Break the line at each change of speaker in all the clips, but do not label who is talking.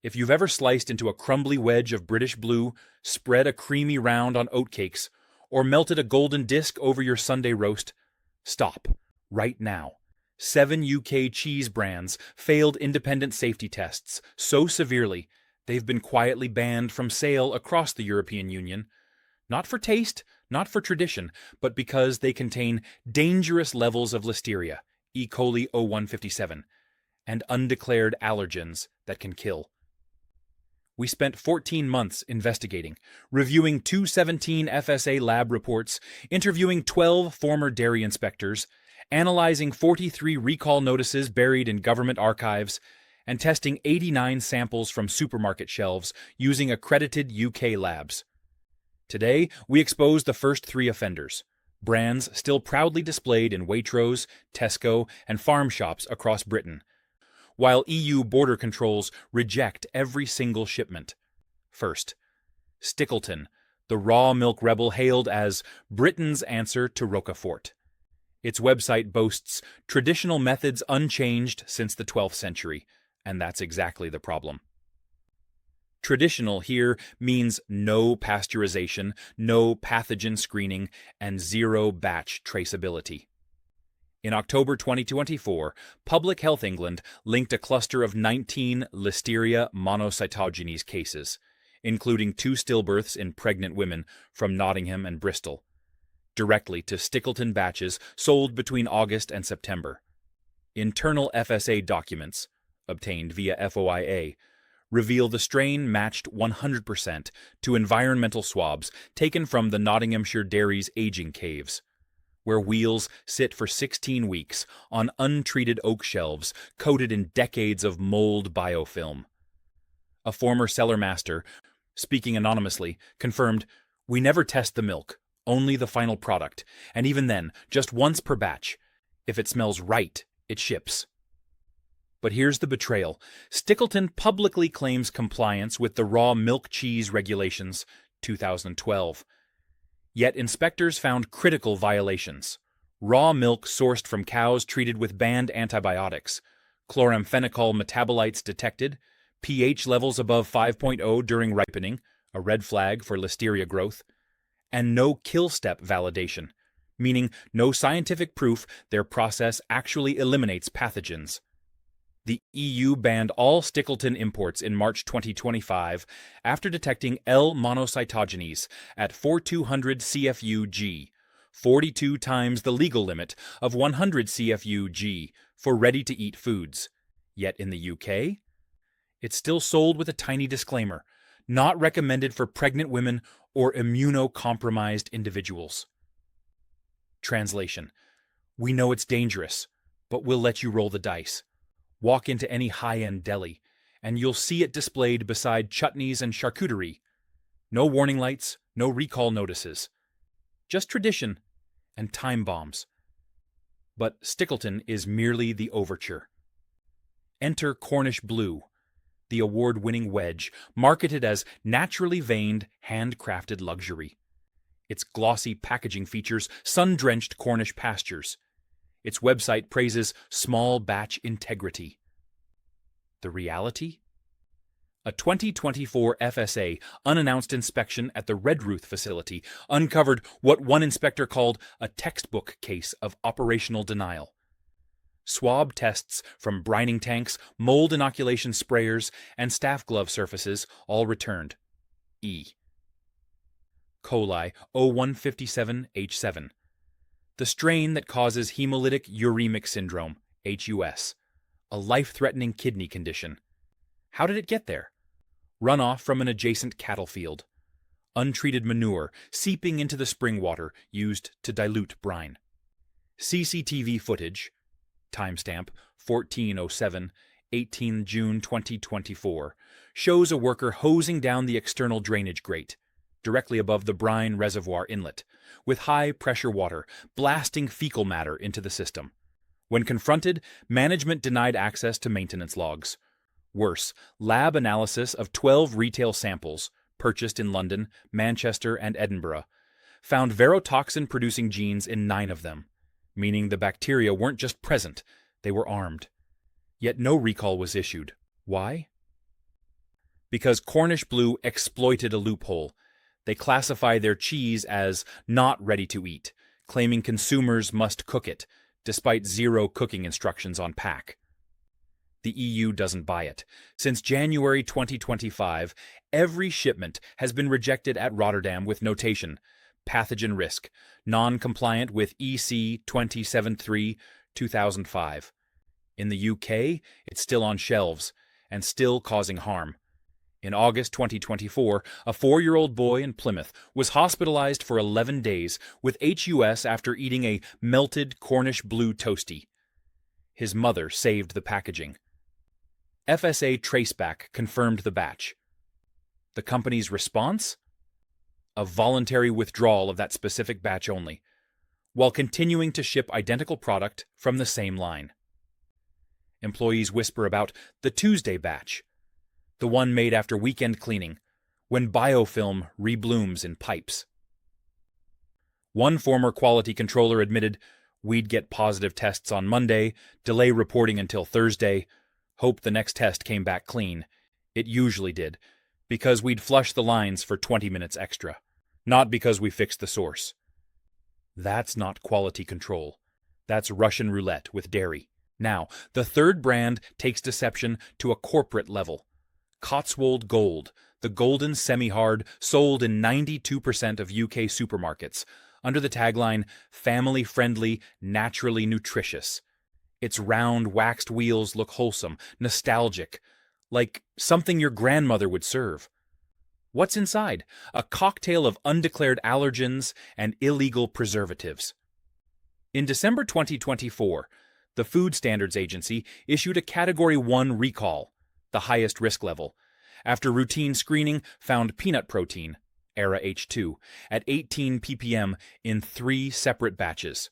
If you've ever sliced into a crumbly wedge of British blue, spread a creamy round on oatcakes, or melted a golden disc over your Sunday roast, stop, right now. 7 UK cheese brands failed independent safety tests so severely they've been quietly banned from sale across the European Union. Not for taste, not for tradition, but because they contain dangerous levels of listeria, E. coli 0157, and undeclared allergens that can kill. We spent 14 months investigating, reviewing 217 FSA lab reports, interviewing 12 former dairy inspectors, analyzing 43 recall notices buried in government archives, and testing 89 samples from supermarket shelves using accredited UK labs. Today, we expose the first 3 offenders, brands still proudly displayed in Waitrose, Tesco, and farm shops across Britain, while EU border controls reject every single shipment. First, Stickleton, the raw milk rebel hailed as Britain's answer to Roquefort. Its website boasts traditional methods unchanged since the 12th century, and that's exactly the problem. Traditional here means no pasteurization, no pathogen screening, and 0 batch traceability. In October 2024, Public Health England linked a cluster of 19 Listeria monocytogenes cases, including 2 stillbirths in pregnant women from Nottingham and Bristol, directly to Stickleton batches sold between August and September. Internal FSA documents, obtained via FOIA, reveal the strain matched 100% to environmental swabs taken from the Nottinghamshire dairy's aging caves, where wheels sit for 16 weeks on untreated oak shelves coated in decades of mold biofilm. A former cellar master, speaking anonymously, confirmed, "We never test the milk, only the final product, and even then, just once per batch. If it smells right, it ships." But here's the betrayal. Stickleton publicly claims compliance with the raw milk cheese regulations, 2012. Yet inspectors found critical violations. Raw milk sourced from cows treated with banned antibiotics, chloramphenicol metabolites detected, pH levels above 5.0 during ripening, a red flag for listeria growth, and no kill step validation, meaning no scientific proof their process actually eliminates pathogens. The EU banned all Stickleton imports in March 2025 after detecting L. monocytogenes at 4200 CFU-G, 42 times the legal limit of 100 CFU-G for ready-to-eat foods. Yet in the UK, it's still sold with a tiny disclaimer, not recommended for pregnant women or immunocompromised individuals. Translation: we know it's dangerous, but we'll let you roll the dice. Walk into any high-end deli, and you'll see it displayed beside chutneys and charcuterie. No warning lights, no recall notices. Just tradition and time bombs. But Stickleton is merely the overture. Enter Cornish Blue, the award-winning wedge, marketed as naturally veined, handcrafted luxury. Its glossy packaging features sun-drenched Cornish pastures. Its website praises small batch integrity. The reality? A 2024 FSA unannounced inspection at the Redruth facility uncovered what one inspector called a textbook case of operational denial. Swab tests from brining tanks, mold inoculation sprayers, and staff glove surfaces all returned E. coli 0157H7. The strain that causes hemolytic uremic syndrome, HUS, a life-threatening kidney condition. How did it get there? Runoff from an adjacent cattle field. Untreated manure seeping into the spring water used to dilute brine. CCTV footage, timestamp 1407, 18 June 2024, shows a worker hosing down the external drainage grate, directly above the brine reservoir inlet, with high-pressure water blasting fecal matter into the system. When confronted, management denied access to maintenance logs. Worse, lab analysis of 12 retail samples, purchased in London, Manchester, and Edinburgh, found verotoxin-producing genes in 9 of them, meaning the bacteria weren't just present, they were armed. Yet no recall was issued. Why? because Cornish Blue exploited a loophole. They classify their cheese as not ready to eat, claiming consumers must cook it, despite zero cooking instructions on pack. The EU doesn't buy it. Since January 2025, every shipment has been rejected at Rotterdam with notation: pathogen risk, non-compliant with EC 2073/2005. In the UK, it's still on shelves and still causing harm. In August 2024, a 4-year-old boy in Plymouth was hospitalized for 11 days with HUS after eating a melted Cornish Blue toastie. His mother saved the packaging. FSA Traceback confirmed the batch. The company's response? A voluntary withdrawal of that specific batch only, while continuing to ship identical product from the same line. Employees whisper about the Tuesday batch, the one made after weekend cleaning, when biofilm reblooms in pipes. One former quality controller admitted, "We'd get positive tests on Monday, delay reporting until Thursday, hope the next test came back clean. It usually did, because we'd flush the lines for 20 minutes extra, not because we fixed the source." That's not quality control. That's Russian roulette with dairy. Now, the third brand takes deception to a corporate level. Cotswold Gold, the golden semi-hard sold in 92% of UK supermarkets, under the tagline, family-friendly, naturally nutritious. Its round, waxed wheels look wholesome, nostalgic, like something your grandmother would serve. What's inside? A cocktail of undeclared allergens and illegal preservatives. In December 2024, the Food Standards Agency issued a Category 1 recall, the highest risk level, after routine screening found peanut protein, ERA H2, at 18 ppm in 3 separate batches.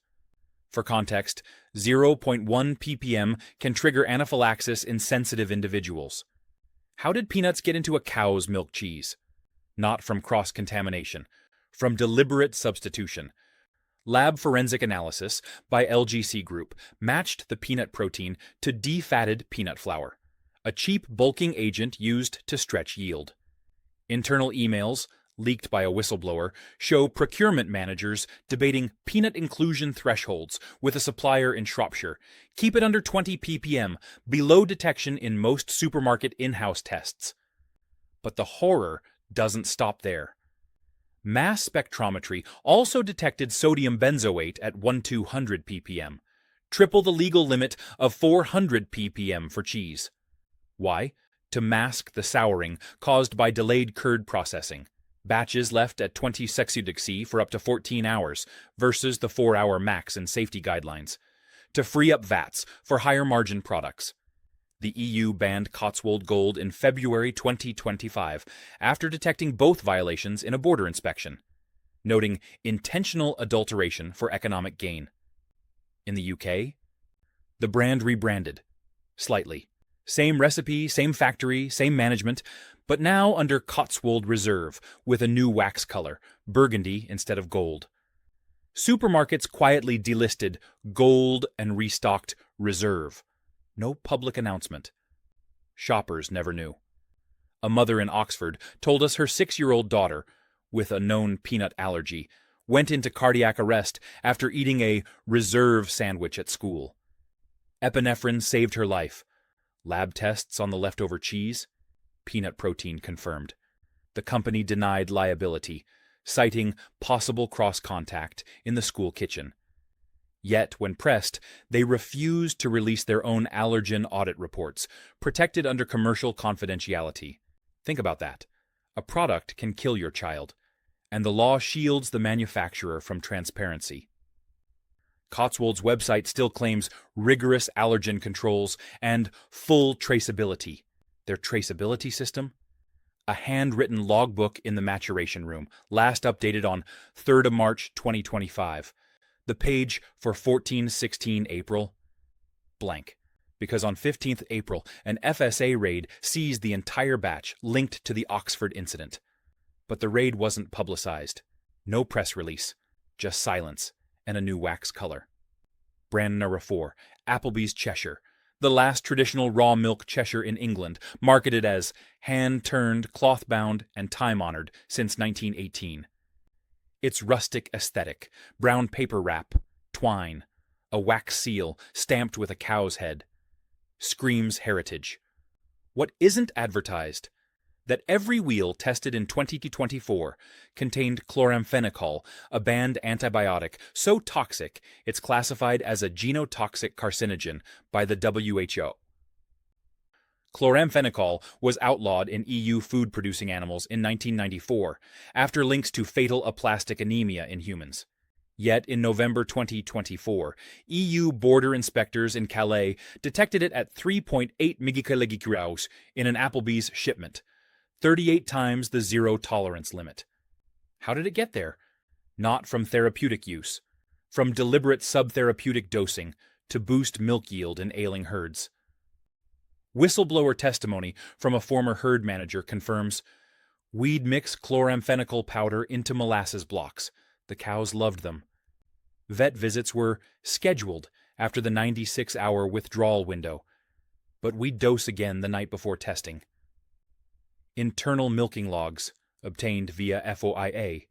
For context, 0.1 ppm can trigger anaphylaxis in sensitive individuals. How did peanuts get into a cow's milk cheese? Not from cross-contamination, from deliberate substitution. Lab forensic analysis by LGC Group matched the peanut protein to defatted peanut flour, a cheap bulking agent used to stretch yield. Internal emails, leaked by a whistleblower, show procurement managers debating peanut inclusion thresholds with a supplier in Shropshire. Keep it under 20 ppm, below detection in most supermarket in-house tests. But the horror doesn't stop there. Mass spectrometry also detected sodium benzoate at 1200 ppm, triple the legal limit of 400 ppm for cheese. Why? To mask the souring caused by delayed curd processing. Batches left at 20 sexudic for up to 14 hours versus the 4-hour max in safety guidelines. To free up VATs for higher margin products. The EU banned Cotswold Gold in February 2025 after detecting both violations in a border inspection, noting intentional adulteration for economic gain. In the UK, the brand rebranded, slightly. Same recipe, same factory, same management, but now under Cotswold Reserve with a new wax color, burgundy instead of gold. Supermarkets quietly delisted Gold and restocked Reserve. No public announcement. Shoppers never knew. A mother in Oxford told us her 6-year-old daughter, with a known peanut allergy, went into cardiac arrest after eating a Reserve sandwich at school. Epinephrine saved her life. Lab tests on the leftover cheese? Peanut protein confirmed. The company denied liability, citing possible cross-contact in the school kitchen. Yet, when pressed, they refused to release their own allergen audit reports, protected under commercial confidentiality. Think about that. A product can kill your child, and the law shields the manufacturer from transparency. Cotswold's website still claims rigorous allergen controls and full traceability. Their traceability system? A handwritten logbook in the maturation room, last updated on 3rd of March 2025. The page for 14/16 April? Blank. Because on 15th April, an FSA raid seized the entire batch linked to the Oxford incident. But the raid wasn't publicized. No press release. Just silence and a new wax color. Brand number 4, Applebee's Cheshire, the last traditional raw milk Cheshire in England, marketed as hand-turned, cloth-bound, and time-honored since 1918. Its rustic aesthetic, brown paper wrap, twine, a wax seal stamped with a cow's head, screams heritage. What isn't advertised? That every wheel tested in 2024 contained chloramphenicol, a banned antibiotic so toxic it's classified as a genotoxic carcinogen by the WHO. Chloramphenicol was outlawed in EU food-producing animals in 1994 after links to fatal aplastic anemia in humans. Yet in November 2024, EU border inspectors in Calais detected it at 3.8 mg in an Applebee's shipment, 38 times the zero-tolerance limit. How did it get there? Not from therapeutic use, from deliberate subtherapeutic dosing to boost milk yield in ailing herds. Whistleblower testimony from a former herd manager confirms, "We'd mix chloramphenicol powder into molasses blocks. The cows loved them." Vet visits were scheduled after the 96-hour withdrawal window, but we'd dose again the night before testing. Internal milking logs, obtained via FOIA,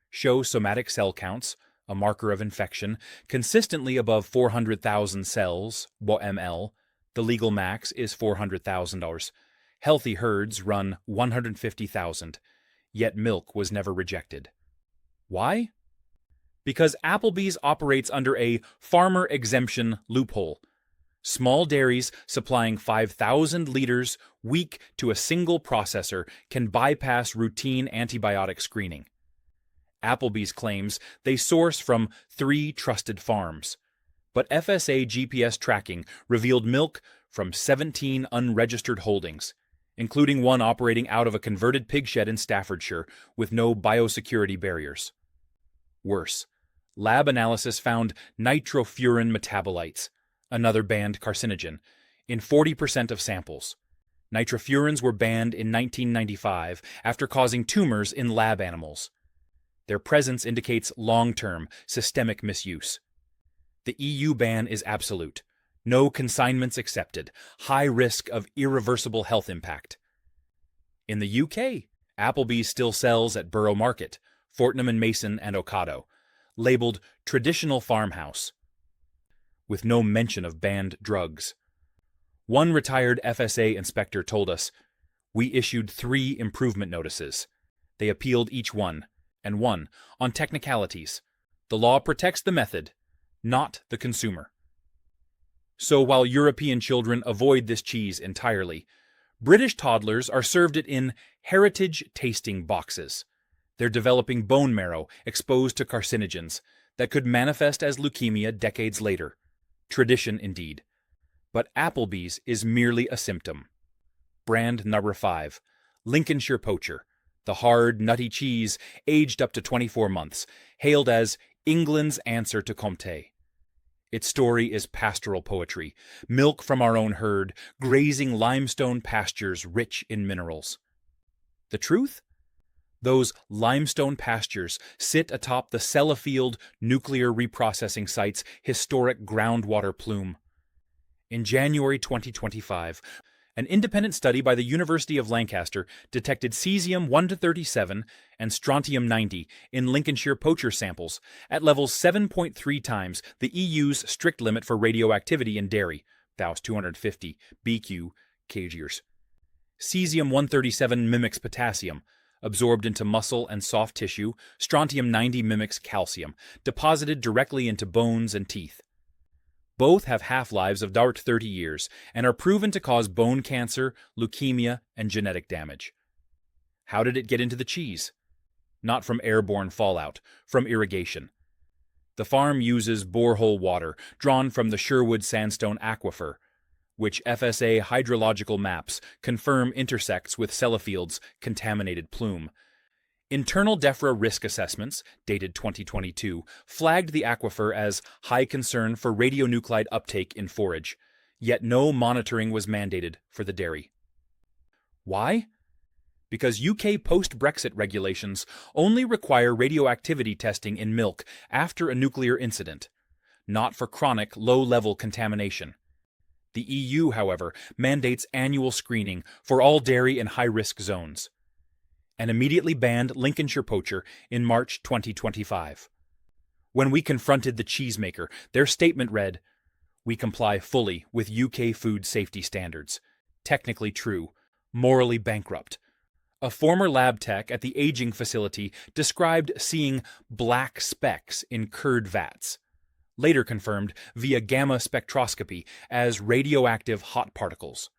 show somatic cell counts, a marker of infection, consistently above 400,000 cells, ml. The legal max is $400,000. Healthy herds run 150,000, yet milk was never rejected. Why? Because Applebee's operates under a farmer exemption loophole. Small dairies supplying 5,000 liters week to a single processor can bypass routine antibiotic screening. Applebee's claims they source from 3 trusted farms, but FSA GPS tracking revealed milk from 17 unregistered holdings, including one operating out of a converted pig shed in Staffordshire with no biosecurity barriers. Worse, lab analysis found nitrofuran metabolites, another banned carcinogen, in 40% of samples. Nitrofurans were banned in 1995 after causing tumors in lab animals. Their presence indicates long-term, systemic misuse. The EU ban is absolute. No consignments accepted. High risk of irreversible health impact. In the UK, Applebee's still sells at Borough Market, Fortnum and Mason and Ocado, labeled traditional farmhouse, with no mention of banned drugs. One retired FSA inspector told us, "We issued 3 improvement notices. They appealed each one, and won, on technicalities. The law protects the method, not the consumer." So while European children avoid this cheese entirely, British toddlers are served it in heritage tasting boxes. They're developing bone marrow exposed to carcinogens that could manifest as leukemia decades later. Tradition indeed. But Applebee's is merely a symptom. Brand number 5, Lincolnshire Poacher, the hard, nutty cheese aged up to 24 months, hailed as England's answer to Comté. Its story is pastoral poetry, milk from our own herd, grazing limestone pastures rich in minerals. The truth? Those limestone pastures sit atop the Sellafield nuclear reprocessing site's historic groundwater plume. In January 2025, an independent study by the University of Lancaster detected cesium-137 and strontium-90 in Lincolnshire poacher samples at levels 7.3 times the EU's strict limit for radioactivity in dairy, Baus 250 BQ kgs. Cesium-137 mimics potassium, absorbed into muscle and soft tissue. Strontium-90 mimics calcium, deposited directly into bones and teeth. Both have half-lives of 30 years and are proven to cause bone cancer, leukemia, and genetic damage. How did it get into the cheese? Not from airborne fallout, from irrigation. The farm uses borehole water drawn from the Sherwood Sandstone Aquifer, which FSA hydrological maps confirm intersects with Sellafield's contaminated plume. Internal DEFRA risk assessments, dated 2022, flagged the aquifer as high concern for radionuclide uptake in forage, yet no monitoring was mandated for the dairy. Why? Because UK post-Brexit regulations only require radioactivity testing in milk after a nuclear incident, not for chronic low-level contamination. The EU, however, mandates annual screening for all dairy and high-risk zones, and immediately banned Lincolnshire Poacher in March 2025. When we confronted the cheesemaker, their statement read, "We comply fully with UK food safety standards." Technically true, morally bankrupt. A former lab tech at the aging facility described seeing black specks in curd vats, later confirmed via gamma spectroscopy as radioactive hot particles.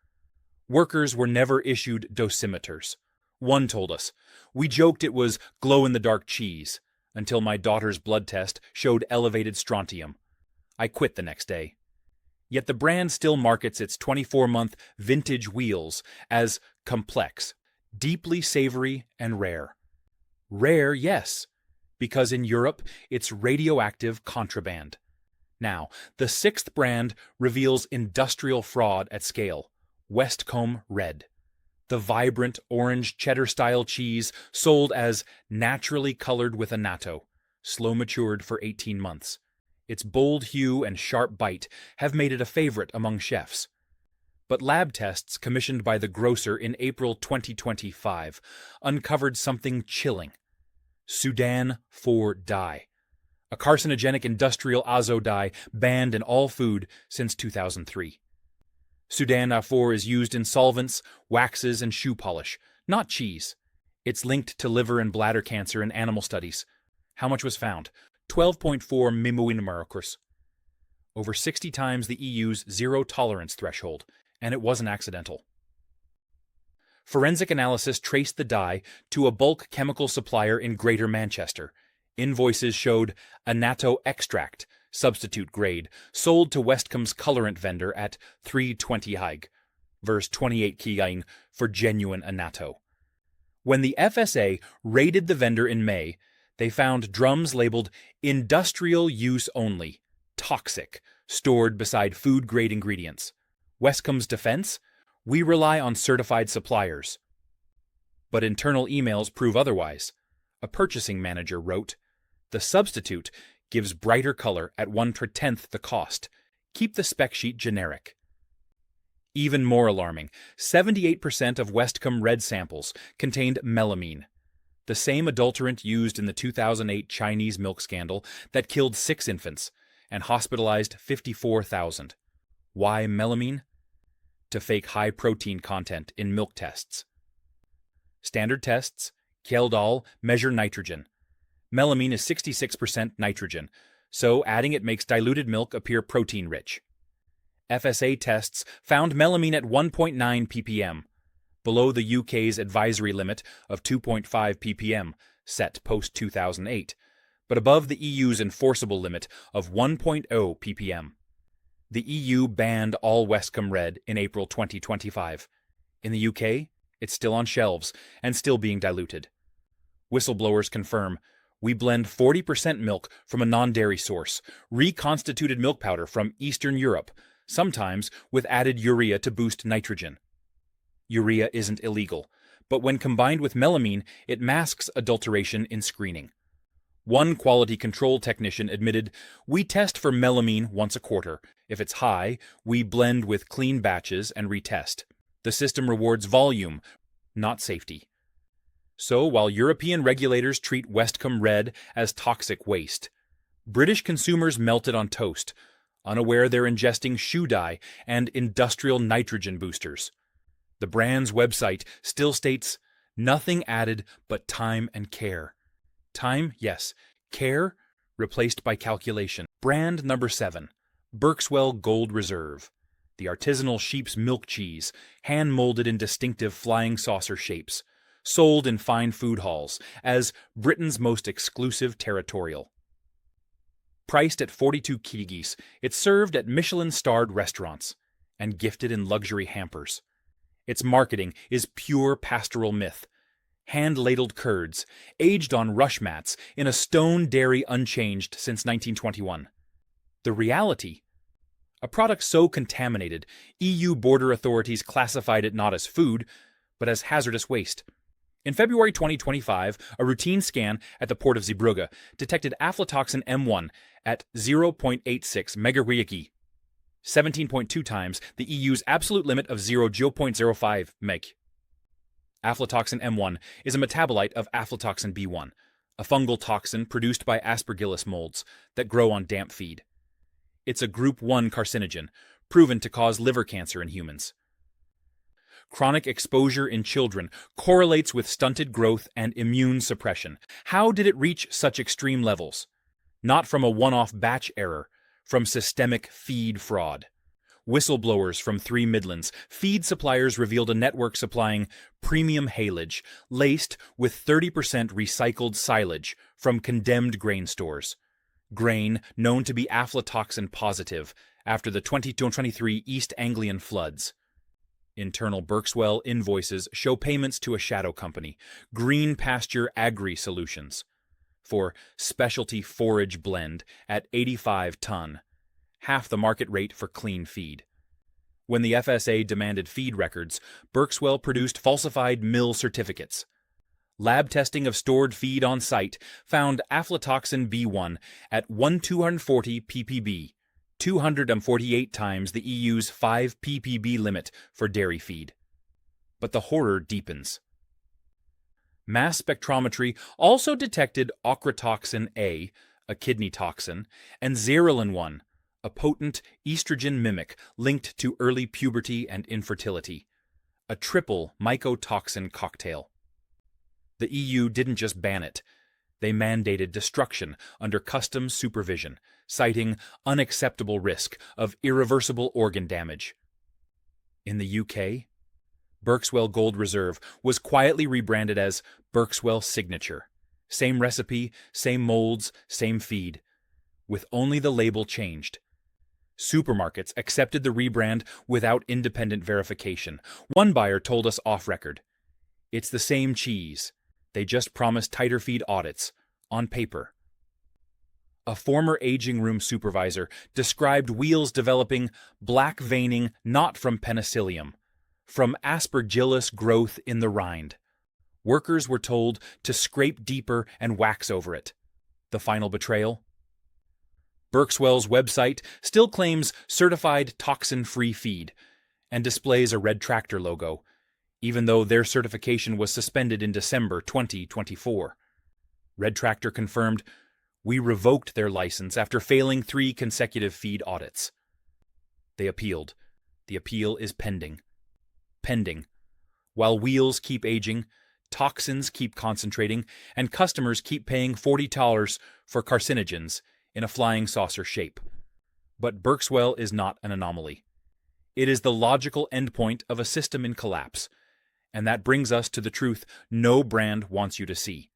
Workers were never issued dosimeters. One told us, "We joked it was glow-in-the-dark cheese, until my daughter's blood test showed elevated strontium. I quit the next day." Yet the brand still markets its 24-month vintage wheels as complex, deeply savory, and rare. Rare, yes, because in Europe it's radioactive contraband. Now, the sixth brand reveals industrial fraud at scale, Westcombe Red. The vibrant orange cheddar-style cheese sold as naturally colored with annatto, slow-matured for 18 months. Its bold hue and sharp bite have made it a favorite among chefs. But lab tests commissioned by the grocer in April 2025 uncovered something chilling. Sudan 4 dye, a carcinogenic industrial azo dye banned in all food since 2003. Sudan 4 is used in solvents, waxes, and shoe polish, not cheese. It's linked to liver and bladder cancer in animal studies. How much was found? 12.4 mmol, over 60 times the EU's zero-tolerance threshold, and it wasn't accidental. Forensic analysis traced the dye to a bulk chemical supplier in Greater Manchester. Invoices showed annatto extract, substitute grade, sold to Westcombe's colorant vendor at 320 Haig, verse 28 Kigaing for genuine annatto. When the FSA raided the vendor in May, they found drums labeled industrial use only, toxic, stored beside food-grade ingredients. Westcombe's defense? We rely on certified suppliers. But internal emails prove otherwise. A purchasing manager wrote, "The substitute gives brighter color at 1/10 the cost. Keep the spec sheet generic." Even more alarming, 78% of Westcombe Red samples contained melamine, the same adulterant used in the 2008 Chinese milk scandal that killed 6 infants and hospitalized 54,000. Why melamine? To fake high protein content in milk tests. Standard tests, Kjeldal, measure nitrogen. Melamine is 66% nitrogen, so adding it makes diluted milk appear protein-rich. FSA tests found melamine at 1.9 ppm, below the UK's advisory limit of 2.5 ppm, set post-2008, but above the EU's enforceable limit of 1.0 ppm. The EU banned all Westcombe Red in April 2025. In the UK, it's still on shelves and still being diluted. Whistleblowers confirm, we blend 40% milk from a non-dairy source, reconstituted milk powder from Eastern Europe, sometimes with added urea to boost nitrogen. Urea isn't illegal, but when combined with melamine, it masks adulteration in screening. One quality control technician admitted, we test for melamine once a quarter. If it's high, we blend with clean batches and retest. The system rewards volume, not safety. So while European regulators treat Westcombe Red as toxic waste, British consumers melt it on toast, unaware they're ingesting shoe dye and industrial nitrogen boosters. The brand's website still states, nothing added but time and care. Time, yes. Care, replaced by calculation. Brand number 7, Berkswell Gold Reserve. The artisanal sheep's milk cheese, hand-molded in distinctive flying saucer shapes, sold in fine food halls as Britain's most exclusive territorial. Priced at 42 Kyrgyz, it's served at Michelin-starred restaurants and gifted in luxury hampers. Its marketing is pure pastoral myth. Hand-ladled curds, aged on rush mats in a stone dairy unchanged since 1921. The reality? A product so contaminated, EU border authorities classified it not as food, but as hazardous waste. In February 2025, a routine scan at the port of Zeebrugge detected aflatoxin M1 at 0.86 megaRiegi. 17.2 times the EU's absolute limit of 0.05 meg. Aflatoxin M1 is a metabolite of aflatoxin B1, a fungal toxin produced by Aspergillus molds that grow on damp feed. It's a Group 1 carcinogen, proven to cause liver cancer in humans. Chronic exposure in children correlates with stunted growth and immune suppression. How did it reach such extreme levels? Not from a one-off batch error, from systemic feed fraud. Whistleblowers from 3 Midlands feed suppliers revealed a network supplying premium haylage laced with 30% recycled silage from condemned grain stores. Grain known to be aflatoxin positive after the 2023 East Anglian floods. Internal Berkswell invoices show payments to a shadow company, Green Pasture Agri Solutions, for specialty forage blend at 85 ton, half the market rate for clean feed. When the FSA demanded feed records, Berkswell produced falsified mill certificates. Lab testing of stored feed on site found aflatoxin B1 at 1240 ppb, 248 times the EU's 5 ppb limit for dairy feed. But the horror deepens. Mass spectrometry also detected ochratoxin A, a kidney toxin, and zearalenone, a potent estrogen mimic linked to early puberty and infertility, a triple mycotoxin cocktail. The EU didn't just ban it, they mandated destruction under customs supervision, citing unacceptable risk of irreversible organ damage. In the UK, Berkswell Gold Reserve was quietly rebranded as Berkswell Signature. Same recipe, same molds, same feed, with only the label changed. Supermarkets accepted the rebrand without independent verification. One buyer told us off-record, "It's the same cheese. They just promised tighter feed audits, on paper." A former aging room supervisor described wheels developing black veining not from penicillium, from aspergillus growth in the rind. Workers were told to scrape deeper and wax over it. The final betrayal? Berkswell's website still claims certified toxin-free feed and displays a red tractor logo, even though their certification was suspended in December 2024. Red Tractor confirmed, "We revoked their license after failing 3 consecutive feed audits." They appealed. The appeal is pending. Pending. While wheels keep aging, toxins keep concentrating, and customers keep paying $40 for carcinogens in a flying saucer shape. But Berkswell is not an anomaly. It is the logical endpoint of a system in collapse, and that brings us to the truth no brand wants you to see.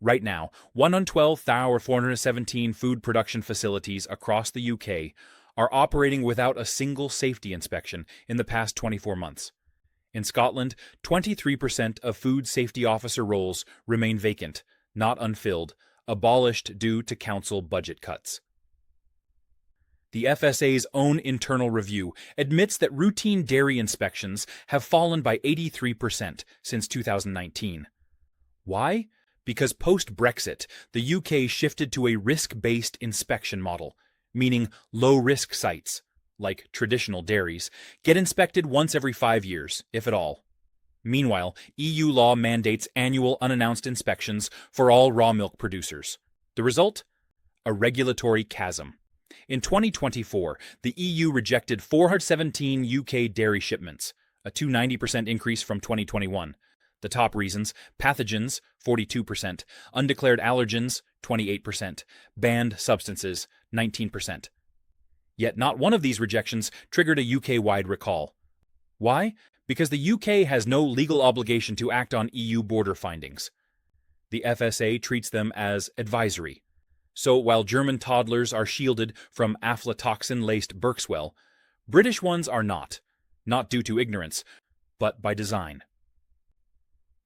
Right now, 112,417 food production facilities across the UK are operating without a single safety inspection in the past 24 months. In Scotland, 23% of food safety officer roles remain vacant, not unfilled, abolished due to council budget cuts. The FSA's own internal review admits that routine dairy inspections have fallen by 83% since 2019. Why? Because post-Brexit, the UK shifted to a risk-based inspection model, meaning low-risk sites, like traditional dairies, get inspected once every 5 years, if at all. Meanwhile, EU law mandates annual unannounced inspections for all raw milk producers. The result? A regulatory chasm. In 2024, the EU rejected 417 UK dairy shipments, a 290% increase from 2021. The top reasons: pathogens, 42%, undeclared allergens, 28%, banned substances, 19%. Yet not one of these rejections triggered a UK-wide recall. Why? Because the UK has no legal obligation to act on EU border findings. The FSA treats them as advisory. So while German toddlers are shielded from aflatoxin-laced Berkswell, British ones are not due to ignorance, but by design.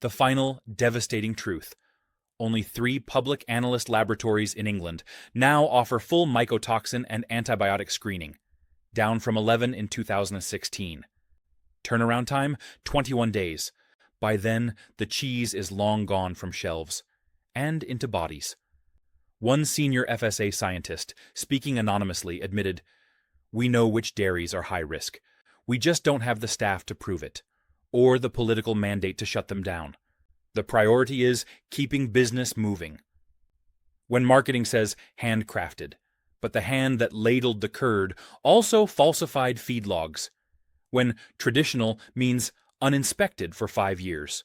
The final devastating truth: only 3 public analyst laboratories in England now offer full mycotoxin and antibiotic screening, down from 11 in 2016. Turnaround time, 21 days. By then, the cheese is long gone from shelves and into bodies. One senior FSA scientist, speaking anonymously, admitted, We know which dairies are high risk. We just don't have the staff to prove it, or the political mandate to shut them down. The priority is keeping business moving. When marketing says handcrafted, but the hand that ladled the curd also falsified feed logs. When traditional means uninspected for 5 years.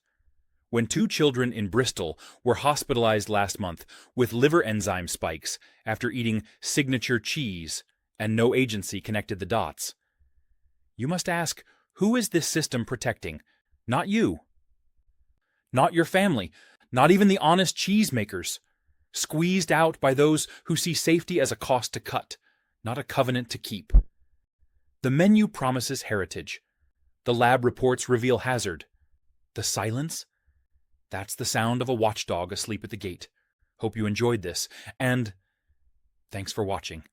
When 2 children in Bristol were hospitalized last month with liver enzyme spikes after eating signature cheese and no agency connected the dots. You must ask, who is this system protecting? Not you. Not your family, not even the honest cheesemakers. Squeezed out by those who see safety as a cost to cut, not a covenant to keep. The menu promises heritage. The lab reports reveal hazard. The silence? That's the sound of a watchdog asleep at the gate. Hope you enjoyed this, and thanks for watching.